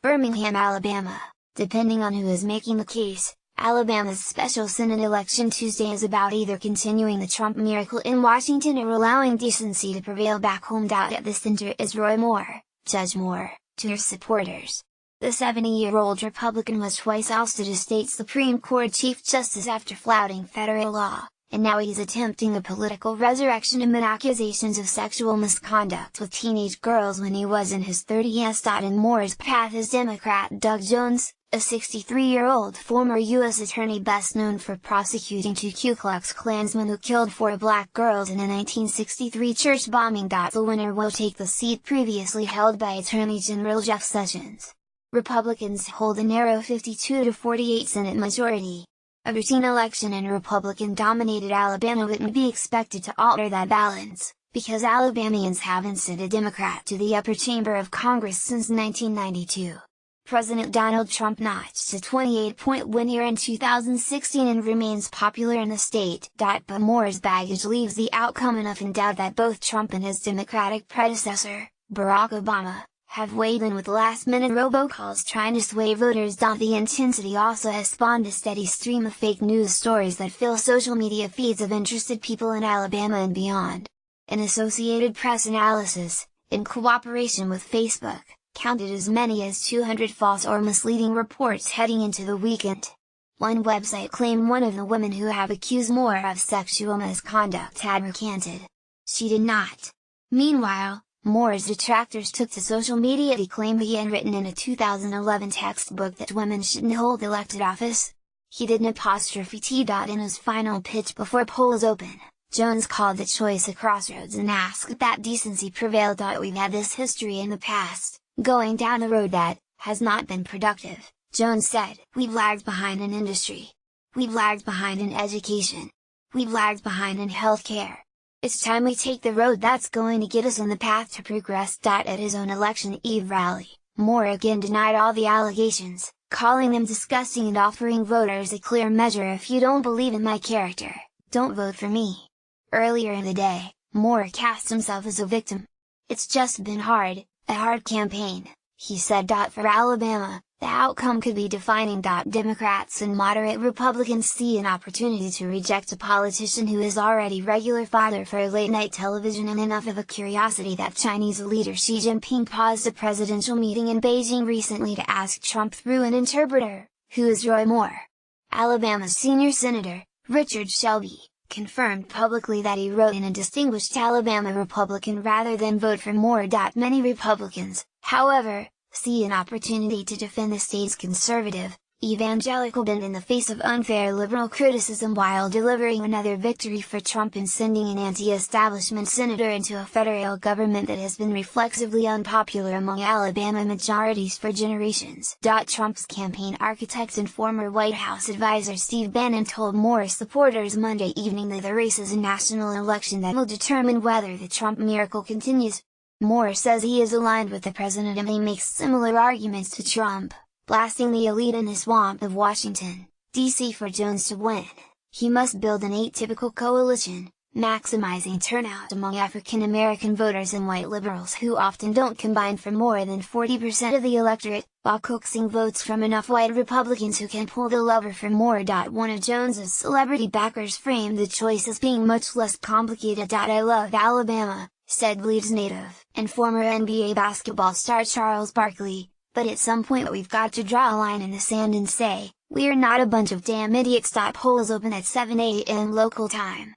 Birmingham, Alabama. Depending on who is making the case, Alabama's special Senate election Tuesday is about either continuing the Trump miracle in Washington or allowing decency to prevail back home. At the center is Roy Moore, Judge Moore, to her supporters. The 70-year-old Republican was twice ousted as state Supreme Court Chief Justice after flouting federal law, and now he's attempting a political resurrection amid accusations of sexual misconduct with teenage girls when he was in his 30s. In Moore's path is Democrat Doug Jones, a 63-year-old former U.S. attorney best known for prosecuting two Ku Klux Klansmen who killed 4 black girls in a 1963 church bombing. The winner will take the seat previously held by Attorney General Jeff Sessions. Republicans hold a narrow 52-48 Senate majority. A routine election in Republican-dominated Alabama wouldn't be expected to alter that balance, because Alabamians haven't sent a Democrat to the upper chamber of Congress since 1992. President Donald Trump notched a 28-point win here in 2016 and remains popular in the state. But Moore's baggage leaves the outcome enough in doubt that both Trump and his Democratic predecessor, Barack Obama, have weighed in with last-minute robocalls trying to sway voters. The intensity also has spawned a steady stream of fake news stories that fill social media feeds of interested people in Alabama and beyond. An Associated Press analysis, in cooperation with Facebook, counted as many as 200 false or misleading reports heading into the weekend. One website claimed one of the women who have accused Moore of sexual misconduct had recanted. She did not. Meanwhile, Moore's detractors took to social media to claim he had written in a 2011 textbook that women shouldn't hold elected office. He did an apostrophe T. In his final pitch before polls open, Jones called the choice a crossroads and asked that decency prevail. We've had this history in the past, going down a road that has not been productive, Jones said. We've lagged behind in industry. We've lagged behind in education. We've lagged behind in healthcare. It's time we take the road that's going to get us on the path to progress. At his own election eve rally, Moore again denied all the allegations, calling them disgusting and offering voters a clear measure: if you don't believe in my character, don't vote for me. Earlier in the day, Moore cast himself as a victim. It's just been hard, a hard campaign, he said. For Alabama, the outcome could be defining. Democrats and moderate Republicans see an opportunity to reject a politician who is already regular fodder for late-night television and enough of a curiosity that Chinese leader Xi Jinping paused a presidential meeting in Beijing recently to ask Trump through an interpreter, who is Roy Moore. Alabama's senior senator, Richard Shelby, confirmed publicly that he wrote in a distinguished Alabama Republican rather than vote for Moore. Many Republicans, however, see an opportunity to defend the state's conservative, evangelical bent in the face of unfair liberal criticism while delivering another victory for Trump in sending an anti-establishment senator into a federal government that has been reflexively unpopular among Alabama majorities for generations. Trump's campaign architect and former White House advisor Steve Bannon told Moore supporters Monday evening that the race is a national election that will determine whether the Trump miracle continues. Moore says he is aligned with the president and he makes similar arguments to Trump, blasting the elite in the swamp of Washington, D.C. For Jones to win, he must build an atypical coalition, maximizing turnout among African American voters and white liberals who often don't combine for more than 40% of the electorate, while coaxing votes from enough white Republicans who can pull the lever for Moore. One of Jones's celebrity backers framed the choice as being much less complicated. I love Alabama, said Leeds native and former NBA basketball star Charles Barkley, but at some point we've got to draw a line in the sand and say, we're not a bunch of damn idiots. Polls open at 7 a.m. local time.